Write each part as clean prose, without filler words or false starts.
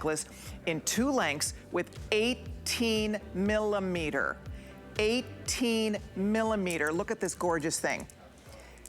necklace in 2 lengths with 18 millimeter. 18 millimeter. Look at this gorgeous thing.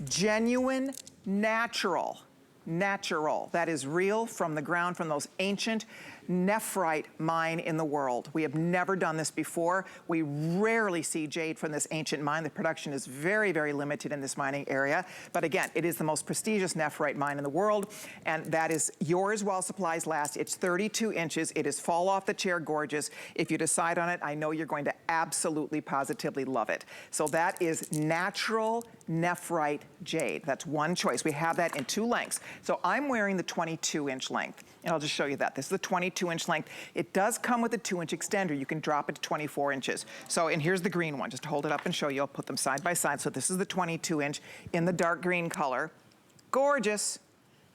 Genuine, natural. Natural. That is real from the ground, from those ancient nephrite mine in the world. We have never done this before. We rarely see jade from this ancient mine. The production is very, very limited in this mining area. But again, it is the most prestigious nephrite mine in the world, and that is yours while supplies last. It's 32 inches. It is fall off the chair gorgeous. If you decide on it, I know you're going to absolutely, positively love it. So that is natural nephrite jade. That's one choice. We have that in 2 lengths. So I'm wearing the 22-inch length, and I'll just show you that. This is the 22-inch length. It does come with a 2-inch extender. You can drop it to 24 inches. So, and here's the green one. Just to hold it up and show you. I'll put them side by side. So this is the 22-inch in the dark green color. Gorgeous.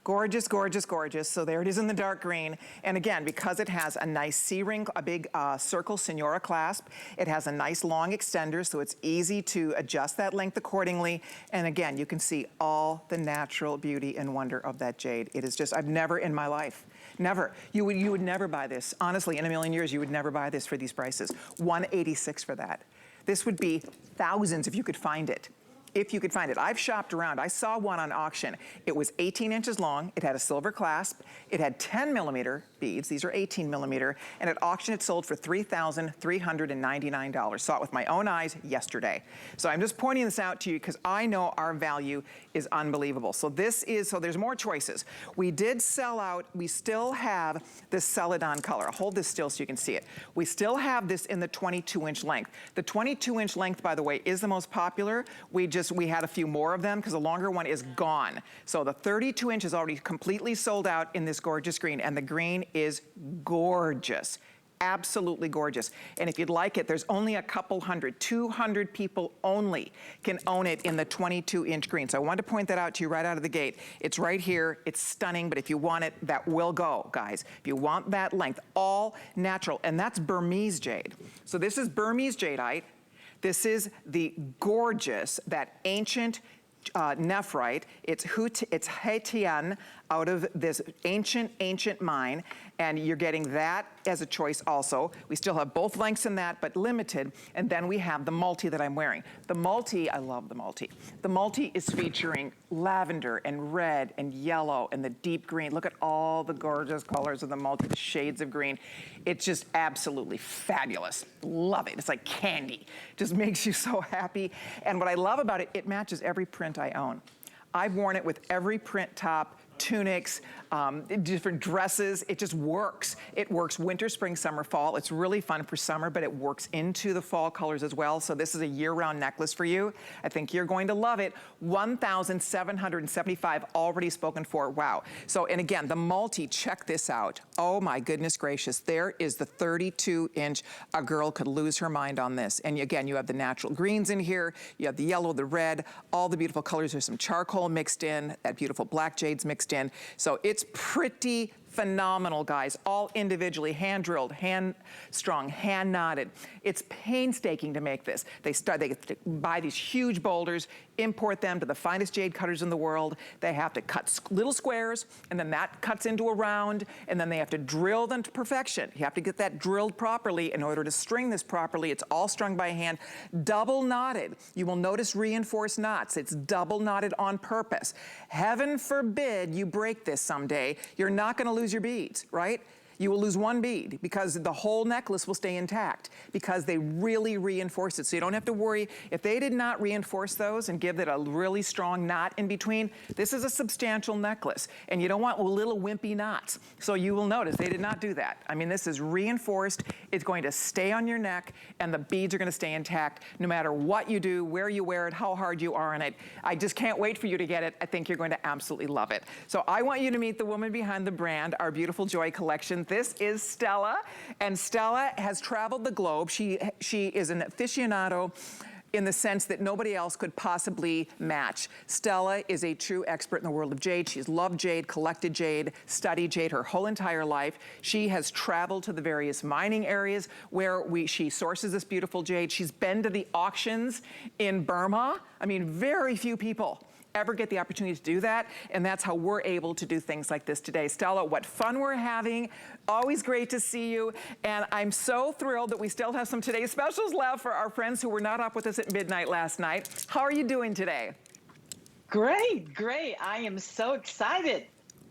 Gorgeous, gorgeous, gorgeous. So there it is in the dark green. And again, because it has a nice C-ring, a big circle Senora clasp, it has a nice long extender, so it's easy to adjust that length accordingly. And again, you can see all the natural beauty and wonder of that jade. It is just, I've never in my life, never, you would never buy this. Honestly, in a million years, you would never buy this for these prices. $186 for that. This would be thousands if you could find it. If you could find it. I've shopped around. I saw one on auction. It was 18 inches long. It had a silver clasp. It had 10 millimeter beads. These are 18 millimeter. And at auction, it sold for $3,399. Saw it with my own eyes yesterday. So I'm just pointing this out to you because I know our value is unbelievable. So this is, so there's more choices. We did sell out. We still have this Celadon color. I'll hold this still so you can see it. We still have this in the 22-inch length. The 22-inch length, by the way, is the most popular. We had a few more of them because the longer one is gone. So the 32 inch is already completely sold out in this gorgeous green, and the green is gorgeous. Absolutely gorgeous. And if you'd like it, there's only a couple hundred, 200 people only can own it in the 22-inch green. So I wanted to point that out to you right out of the gate. It's right here, it's stunning, but if you want it, that will go, guys. If you want that length, all natural, and that's Burmese jade. So this is Burmese jadeite. This is the gorgeous, that ancient nephrite. It's Haitian out of this ancient mine, and you're getting that as a choice also. We still have both lengths in that, but limited, and then we have the multi that I'm wearing. The multi, I love the multi. The multi is featuring lavender and red and yellow and the deep green. Look at all the gorgeous colors of the multi, the shades of green. It's just absolutely fabulous. Love it. It's like candy. Just makes you so happy. And what I love about it, it matches every print I own. I've worn it with every print top, tunics, different dresses. It just works. It works winter, spring, summer, fall. It's really fun for summer, but it works into the fall colors as well. So this is a year-round necklace for you. I think you're going to love it. 1,775 already spoken for. Wow. So, and again, the multi, check this out. Oh my goodness gracious. There is the 32-inch. A girl could lose her mind on this. And again, you have the natural greens in here. You have the yellow, the red, all the beautiful colors. There's some charcoal mixed in, that beautiful black jade's mixed in. So it's pretty phenomenal, guys, all individually, hand drilled, hand strung, hand knotted. It's painstaking to make this. They buy these huge boulders, import them to the finest jade cutters in the world. They have to cut little squares, and then that cuts into a round, and then they have to drill them to perfection. You have to get that drilled properly in order to string this properly. It's all strung by hand, double knotted. You will notice reinforced knots. It's double knotted on purpose. Heaven forbid you break this someday. You're not gonna lose your beads, right? You will lose one bead because the whole necklace will stay intact because they really reinforce it. So you don't have to worry. If they did not reinforce those and give it a really strong knot in between, this is a substantial necklace. And you don't want little wimpy knots. So you will notice they did not do that. I mean, this is reinforced. It's going to stay on your neck, and the beads are going to stay intact no matter what you do, where you wear it, how hard you are on it. I just can't wait for you to get it. I think you're going to absolutely love it. So I want you to meet the woman behind the brand, our beautiful Joy collection. This is Stella, and Stella has traveled the globe. She is an aficionado in the sense that nobody else could possibly match. Stella is a true expert in the world of jade. She's loved jade, collected jade, studied jade her whole entire life. She has traveled to the various mining areas where she sources this beautiful jade. She's been to the auctions in Burma. I mean, very few people ever get the opportunity to do that, and that's how we're able to do things like this today. Stella, what fun we're having. Always great to see you, and I'm so thrilled that we still have some today's specials left for our friends who were not up with us at midnight last night. How are you doing today? Great, great. I am so excited.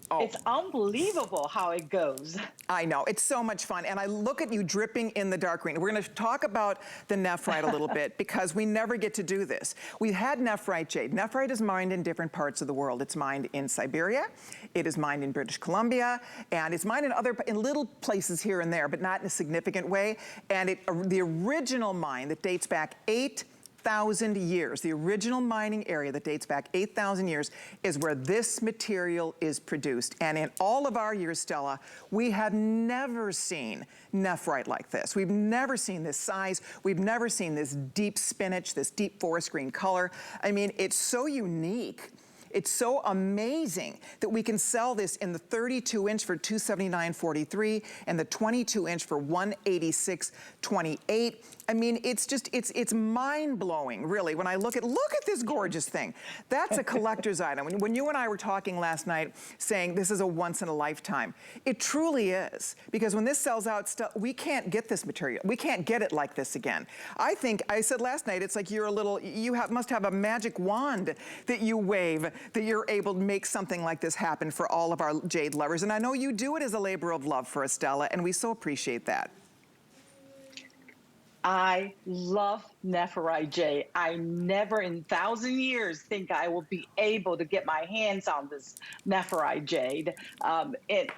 Oh. It's unbelievable how it goes. I know, it's so much fun. And I look at you dripping in the dark green. We're gonna talk about the nephrite a little bit because we never get to do this. We've had nephrite jade. Nephrite is mined in different parts of the world. It's mined in Siberia, it is mined in British Columbia, and it's mined in little places here and there, but not in a significant way. And the original mine that dates back 8,000 years, the original mining area that dates back 8,000 years is where this material is produced. And in all of our years, Stella, we have never seen nephrite like this. We've never seen this size. We've never seen this deep spinach, this deep forest green color. I mean, it's so unique. It's so amazing that we can sell this in the 32-inch for $279.43 and the 22-inch for $186.28. I mean, it's mind-blowing, really, when I look at this gorgeous thing. That's a collector's item. When you and I were talking last night saying this is a once-in-a-lifetime, it truly is. Because when this sells out, we can't get this material. We can't get it like this again. I said last night, it's like must have a magic wand that you wave, that you're able to make something like this happen for all of our jade lovers. And I know you do it as a labor of love for us, Stella, and we so appreciate that. I love Nephrite jade. I never in 1,000 years think I will be able to get my hands on this Nephrite jade.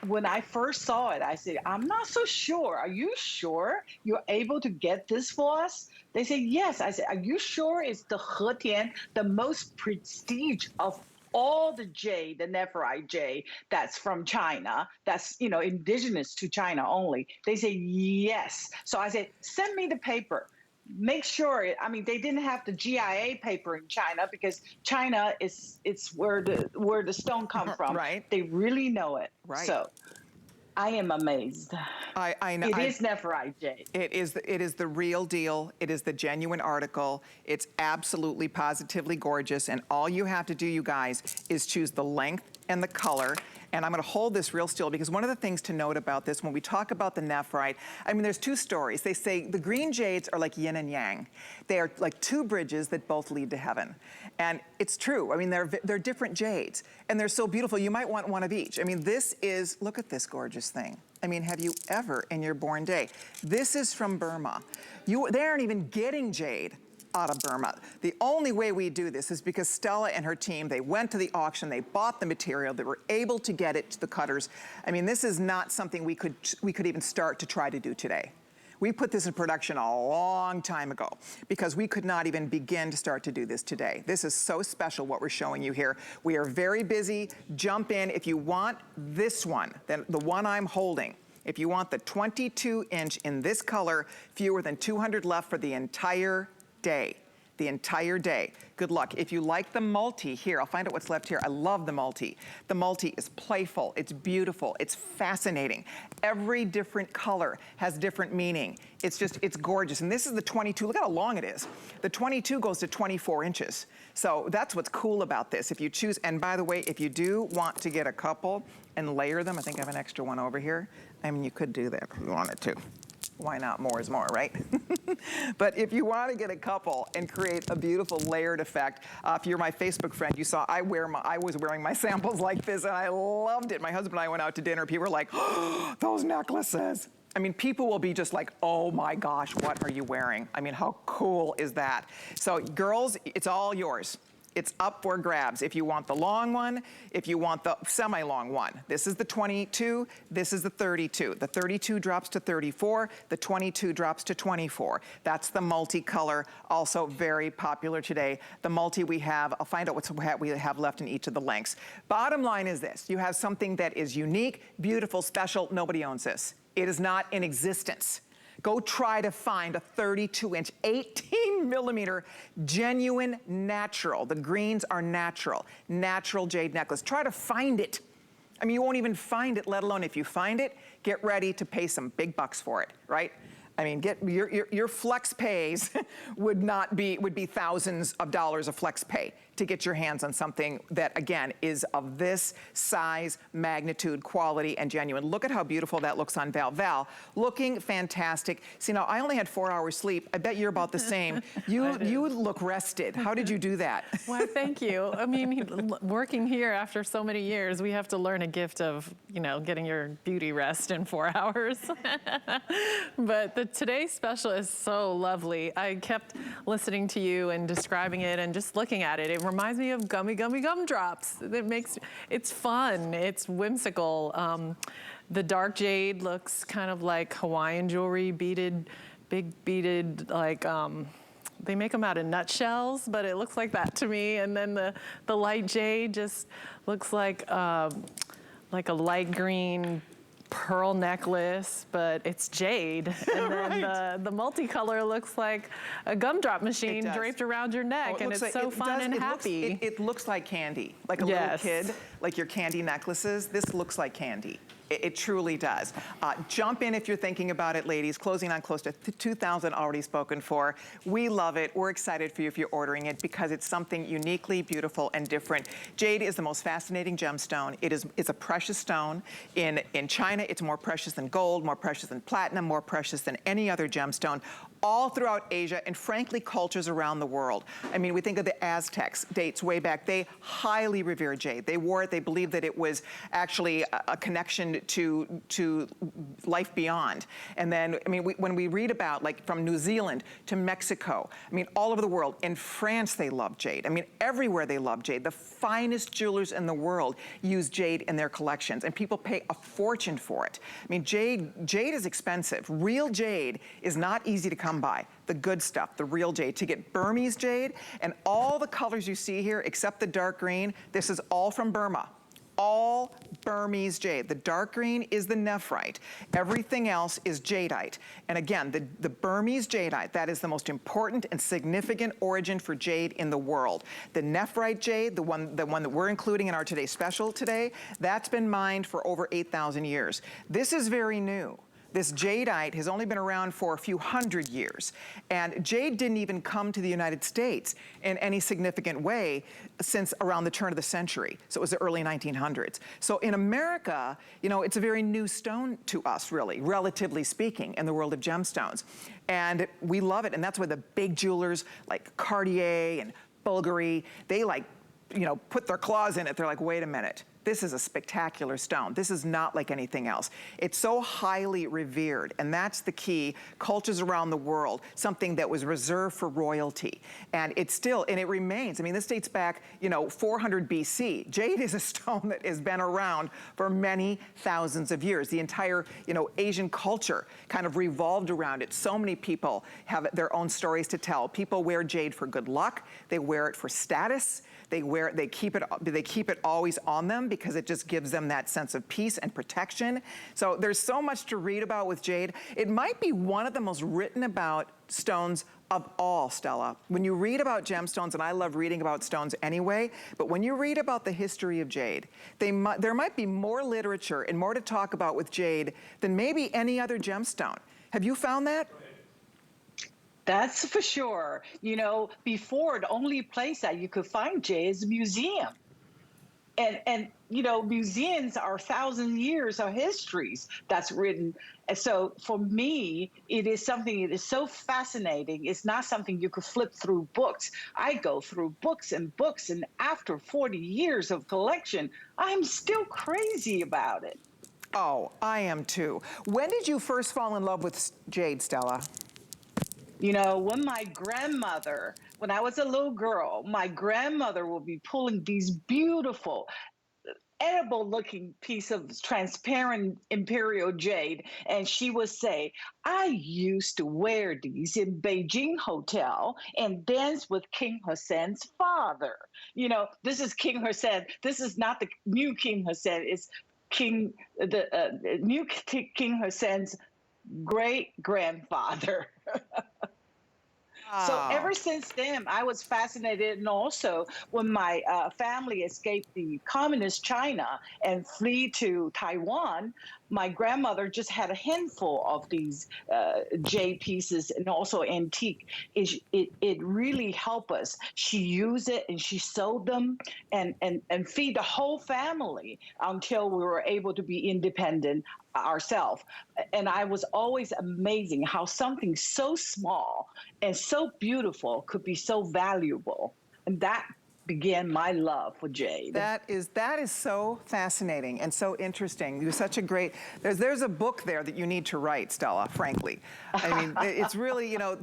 When I first saw it, I said, I'm not so sure. Are you sure you're able to get this for us? They said, yes. I said, are you sure it's the rhodium, the most prestige of all the jade, the Nephrite jade that's from China, that's, indigenous to China only? They say, yes. So I said, send me the paper. Make sure, they didn't have the GIA paper in China because China it's where the stone come from. Right. They really know it. Right. So I am amazed. I know. It is Nephrite jade. It is the real deal. It is the genuine article. It's absolutely, positively gorgeous. And all you have to do, you guys, is choose the length and the color. And I'm gonna hold this real still because one of the things to note about this, when we talk about the nephrite, there's two stories. They say the green jades are like yin and yang. They are like two bridges that both lead to heaven. And it's true. They're different jades and they're so beautiful. You might want one of each. Look at this gorgeous thing. Have you ever in your born day? This is from Burma. They aren't even getting jade out of Burma. The only way we do this is because Stella and her team, they went to the auction, they bought the material, they were able to get it to the cutters. This is not something we could even start to try to do today. We put this in production a long time ago because we could not even begin to start to do this today. This is so special what we're showing you here. We are very busy. Jump in. If you want this one, then the one I'm holding, if you want the 22-inch in this color, fewer than 200 left for the entire day. The entire day. Good luck. If you like the multi, here, I'll find out what's left here. I love the multi. The multi is playful, it's beautiful, it's fascinating. Every different color has different meaning. It's gorgeous. And this is the 22, look how long it is. The 22 goes to 24 inches. So that's what's cool about this. If you choose, and by the way, if you do want to get a couple and layer them, I think I have an extra one over here. You could do that if you wanted to. Why not? More is more, right? But if you want to get a couple and create a beautiful layered effect, if you're my Facebook friend, you saw I was wearing my samples like this and I loved it. My husband and I went out to dinner. People were like, oh, those necklaces. People will be just like, oh my gosh, what are you wearing? How cool is that? So girls, it's all yours. It's up for grabs. If you want the long one, if you want the semi-long one. This is the 22, this is the 32. The 32 drops to 34, the 22 drops to 24. That's the multicolor, also very popular today. The multi we have, I'll find out what we have left in each of the lengths. Bottom line is this, you have something that is unique, beautiful, special, nobody owns this. It is not in existence. Go try to find a 32-inch, 18-millimeter, genuine, natural. The greens are natural jade necklace. Try to find it. You won't even find it, let alone if you find it, get ready to pay some big bucks for it, right? Get your flex pays would be thousands of dollars of flex pay to get your hands on something that, again, is of this size, magnitude, quality, and genuine. Look at how beautiful that looks on Val. Val, looking fantastic. See, now, I only had 4 hours sleep. I bet you're about the same. You look rested. How did you do that? Well, thank you. I mean, working here after so many years, we have to learn a gift of, you know, getting your beauty rest in 4 hours. But today's special is so lovely. I kept listening to you and describing it and just looking at it. It reminds me of gummy gumdrops. It's fun, it's whimsical. The dark jade looks kind of like Hawaiian jewelry, beaded, big beaded, like, they make them out of nutshells, but it looks like that to me. And then the light jade just looks like a light green pearl necklace, but it's jade. And then Right. the multicolor looks like a gumdrop machine draped around your neck, Oh, and it's like, so fun and it happy. It looks like candy, like a little kid, like your candy necklaces. This looks like candy. It truly does. Jump in if you're thinking about it, ladies. Closing on close to 2,000 already spoken for. We love it. We're excited for you if you're ordering it because it's something uniquely beautiful and different. Jade is the most fascinating gemstone. It's a precious stone. In China, it's more precious than gold, more precious than platinum, more precious than any other gemstone. All throughout Asia and frankly cultures around the world. I mean, we think of the Aztecs, dates way back. They highly revere jade. They wore it. They believed that it was actually a connection to life beyond. And then, I mean, when we read about, like, from New Zealand to Mexico, I mean, all over the world. In France, they love jade. I mean, everywhere they love jade. The finest jewelers in the world use jade in their collections, and people pay a fortune for it. I mean, jade is expensive. Real jade is not easy to come by. The good stuff, the real jade. To get Burmese jade and all the colors you see here, except the dark green, this is all from Burma. All Burmese jade. The dark green is the nephrite. Everything else is jadeite. And again, the Burmese jadeite, that is the most important and significant origin for jade in the world. The nephrite jade, the one that we're including in our today's special today, that's been mined for over 8,000 years. This is very new. This jadeite has only been around for a few hundred years. And jade didn't even come to the United States in any significant way since around the turn of the century. So it was the early 1900s. So in America, you know, it's a very new stone to us, really, relatively speaking, in the world of gemstones. And we love it. And that's why the big jewelers like Cartier and Bulgari, they, like, you know, put their claws in it. They're like, wait a minute. This is a spectacular stone. This is not like anything else. It's so highly revered, and that's the key. Cultures around the world, something that was reserved for royalty. And it's still, and it remains. I mean, this dates back, you know, 400 BC. Jade is a stone that has been around for many thousands of years. The entire, you know, Asian culture kind of revolved around it. So many people have their own stories to tell. People wear jade for good luck. They wear it for status. They keep it always on them because it just gives them that sense of peace and protection. So there's so much to read about with jade. It might be one of the most written about stones of all, Stella. When you read about gemstones, and I love reading about stones anyway, but when you read about the history of jade, there might be more literature and more to talk about with jade than maybe any other gemstone. Have you found that? That's for sure. You know, before, the only place that you could find jade is a museum. And you know, museums are 1,000 years of histories that's written. And so for me, it is something that is so fascinating. It's not something you could flip through books. I go through books, and after 40 years of collection, I'm still crazy about it. Oh, I am too. When did you first fall in love with jade, Stella? You know, when I was a little girl, my grandmother would be pulling these beautiful, edible looking piece of transparent imperial jade, and she would say, I used to wear these in Beijing hotel and dance with King Hussein's father. You know, this is King Hussein. This is not the new King Hussein. It's new King Hussein's great grandfather. So ever since then, I was fascinated. And also, when my family escaped the communist China and flee to Taiwan, my grandmother just had a handful of these jade pieces and also antique. It really helped us. She used it and she sold them and feed the whole family until we were able to be independent ourselves. And I was always amazing how something so small and so beautiful could be so valuable. And that began my love for jade. That is so fascinating and so interesting. You're such a great, there's a book there that you need to write, Stella, frankly. I mean, it's really, you know,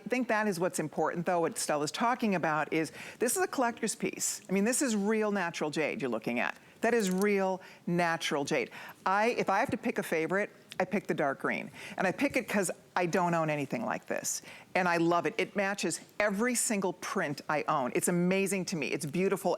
think that is what's important, though, what Stella's talking about is, this is a collector's piece. I mean, this is real natural jade you're looking at. That is real natural jade. If I have to pick a favorite, I pick the dark green. And I pick it because I don't own anything like this. And I love it. It matches every single print I own. It's amazing to me. It's beautiful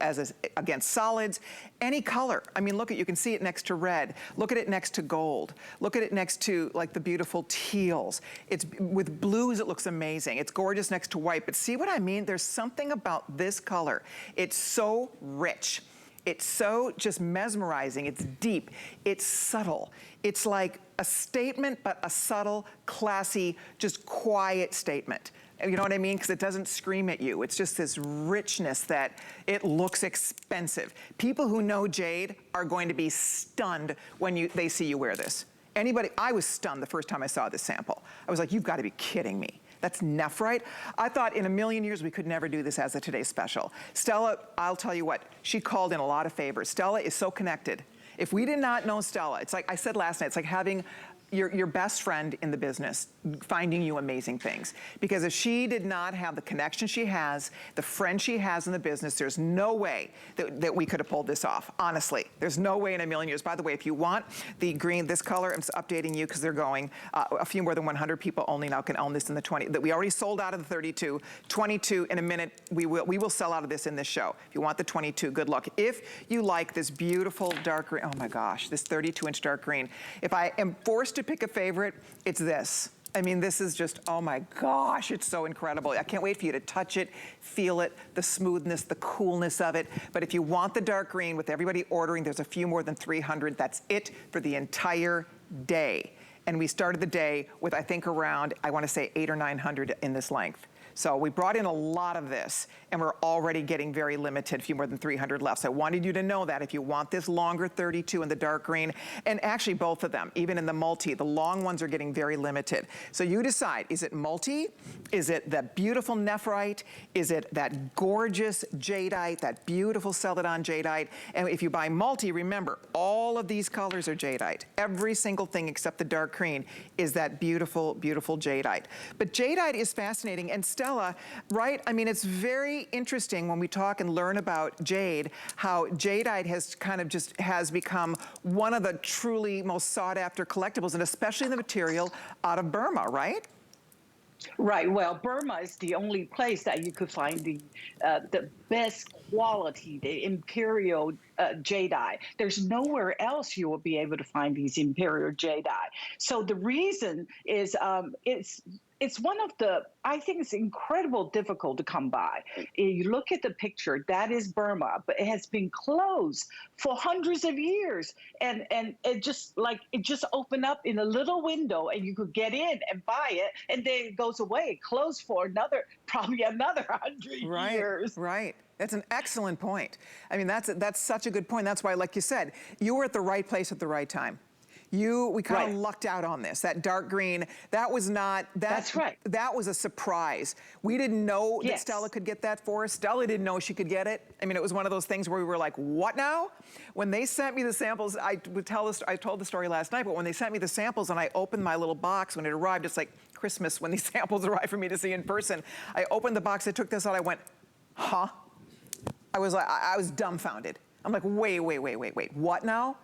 against solids, any color. I mean, look at, you can see it next to red. Look at it next to gold. Look at it next to like the beautiful teals. It's with blues, it looks amazing. It's gorgeous next to white. But see what I mean? There's something about this color. It's so rich. It's so just mesmerizing. It's deep. It's subtle. It's like a statement, but a subtle, classy, just quiet statement. You know what I mean? Because it doesn't scream at you. It's just this richness that it looks expensive. People who know jade are going to be stunned when they see you wear this. I was stunned the first time I saw this sample. I was like, you've got to be kidding me. That's Nephrite. I thought in a million years we could never do this as a Today Special. Stella, I'll tell you what, she called in a lot of favors. Stella is so connected. If we did not know Stella, it's like I said last night, it's like having your best friend in the business finding you amazing things. Because if she did not have the connection she has, the friend she has in the business, there's no way that we could have pulled this off, honestly. There's no way in a million years. By the way, if you want the green, this color, I'm updating you because they're going, a few more than 100 people only now can own this in the 20, that we already sold out of the 32, 22 in a minute, we will sell out of this in this show. If you want the 22, good luck. If you like this beautiful dark green, oh my gosh, this 32-inch dark green, if I am forced to pick a favorite, it's this. I mean, this is just, oh my gosh, it's so incredible. I can't wait for you to touch it, feel it, the smoothness, the coolness of it. But if you want the dark green, with everybody ordering, there's a few more than 300. That's it for the entire day. And we started the day with, I think, around, I want to say 800 or 900 in this length. So we brought in a lot of this, and we're already getting very limited, a few more than 300 left. So I wanted you to know that if you want this longer 32 in the dark green, and actually both of them, even in the multi, the long ones are getting very limited. So you decide, is it multi? Is it that beautiful Nephrite? Is it that gorgeous Jadeite, that beautiful Celadon Jadeite? And if you buy multi, remember, all of these colors are Jadeite. Every single thing except the dark green is that beautiful, beautiful Jadeite. But Jadeite is fascinating, and Stella, right? I mean, it's very interesting when we talk and learn about jade, how Jadeite has become one of the truly most sought after collectibles, and especially the material out of Burma, right? Right. Well, Burma is the only place that you could find the best quality, the imperial jadeite. There's nowhere else you will be able to find these imperial jadeite. So the reason is it's one of the, I think it's incredible difficult to come by. You look at the picture, that is Burma, but it has been closed for hundreds of years. And it just opened up in a little window and you could get in and buy it, and then it goes away, closed for probably another 100 years. Right. That's an excellent point. I mean, that's such a good point. That's why, like you said, you were at the right place at the right time. We kind of lucked out on this. That dark green, that was not, that's right. That was a surprise. We didn't know that Stella could get that for us. Stella didn't know she could get it. I mean, it was one of those things where we were like, what now? When they sent me the samples, I told the story last night, but when they sent me the samples and I opened my little box when it arrived, it's like Christmas when these samples arrived for me to see in person. I opened the box, I took this out, I went, huh? I was dumbfounded. I'm like, wait, what now?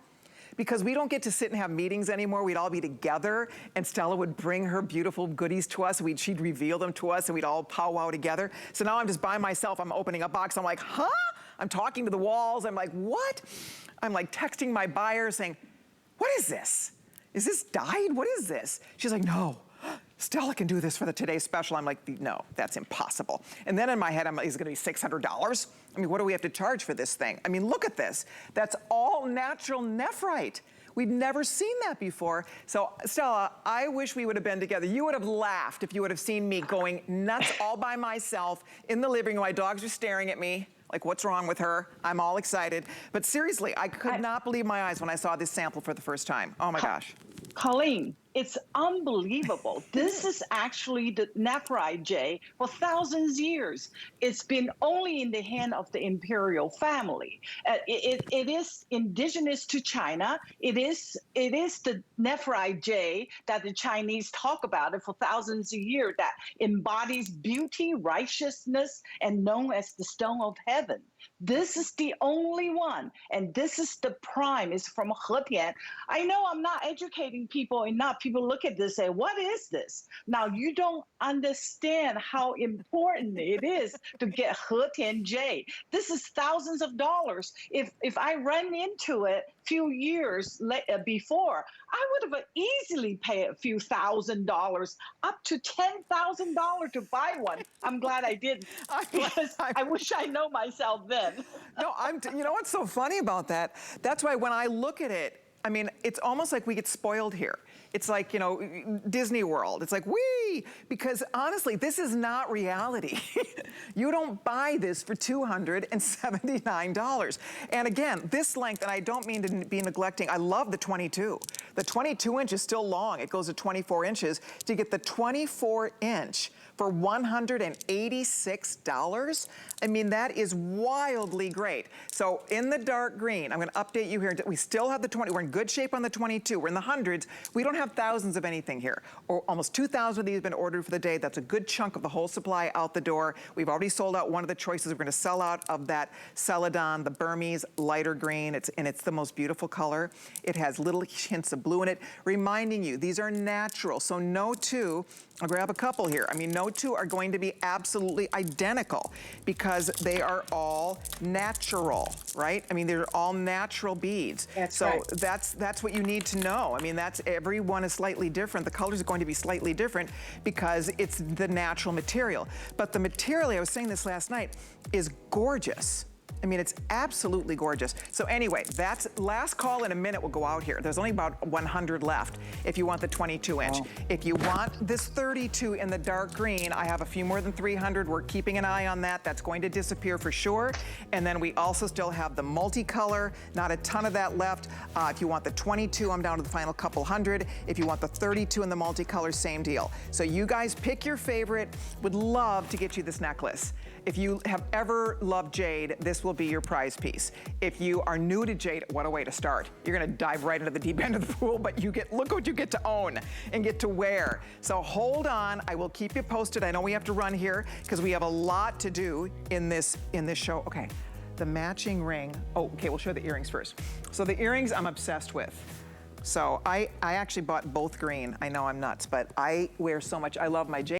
Because we don't get to sit and have meetings anymore. We'd all be together, and Stella would bring her beautiful goodies to us. She'd reveal them to us, and we'd all powwow together. So now I'm just by myself. I'm opening a box. I'm like, huh? I'm talking to the walls. I'm like, what? I'm like texting my buyer saying, what is this? Is this dyed? What is this? She's like, no. Stella can do this for the Today Special. I'm like, no, that's impossible. And then in my head, is it gonna be $600? I mean, what do we have to charge for this thing? I mean, look at this. That's all natural Nephrite. We'd never seen that before. So Stella, I wish we would have been together. You would have laughed if you would have seen me going nuts all by myself in the living room. My dogs are staring at me. Like, what's wrong with her? I'm all excited. But seriously, I could not believe my eyes when I saw this sample for the first time. Oh my gosh. Colleen, it's unbelievable. This is actually the Nephrite jade for thousands of years. It's been only in the hand of the imperial family. It is indigenous to China. It is the Nephrite jade that the Chinese talk about it for thousands of years, that embodies beauty, righteousness, and known as the stone of heaven. This is the only one, and this is the prime. It's from Hetian. I know I'm not educating people enough. People look at this and say, what is this? Now, you don't understand how important it is to get Hetian jade. This is thousands of dollars. If I ran into it a few years before, I would have easily paid a few $1,000s, up to $10,000 to buy one. I'm glad I didn't, because I wish I know myself then. No, you know what's so funny about that? That's why when I look at it, I mean, it's almost like we get spoiled here. It's like, you know, Disney World. It's like, wee! Because honestly, this is not reality. You don't buy this for $279. And again, this length, and I don't mean to be neglecting, I love the 22. The 22 inch is still long. It goes to 24 inches. To get the 24 inch for $186, I mean, that is wildly great. So in the dark green, I'm gonna update you here. We still have the 20, we're in good shape on the 22. We're in the hundreds. We don't have thousands of anything here. Or almost 2,000 of these have been ordered for the day. That's a good chunk of the whole supply out the door. We've already sold out one of the choices. We're gonna sell out of that Celadon, the Burmese lighter green. It's the most beautiful color. It has little hints of blue in it, reminding you, these are natural. So no two, I'll grab a couple here. I mean, no two are going to be absolutely identical because they are all natural, right? I mean, they're all natural beads. That's so right. that's what you need to know. I mean, every one is slightly different. The colors are going to be slightly different because it's the natural material. But the material, I was saying this last night, is gorgeous. I mean, it's absolutely gorgeous. So anyway, that's last call in a minute. We'll go out here. There's only about 100 left if you want the 22 inch. Wow. If you want this 32 in the dark green, I have a few more than 300. We're keeping an eye on that. That's going to disappear for sure. And then we also still have the multicolor, not a ton of that left. If you want the 22, I'm down to the final couple hundred. If you want the 32 in the multicolor, same deal. So you guys pick your favorite. Would love to get you this necklace. If you have ever loved jade, this will be your prize piece. If you are new to jade, what a way to start. You're gonna dive right into the deep end of the pool, but look what you get to own and get to wear. So hold on, I will keep you posted. I know we have to run here because we have a lot to do in this show. Okay, the matching ring. Oh, okay, we'll show the earrings first. So the earrings I'm obsessed with. So I actually bought both green. I know I'm nuts, but I wear so much. I love my jade.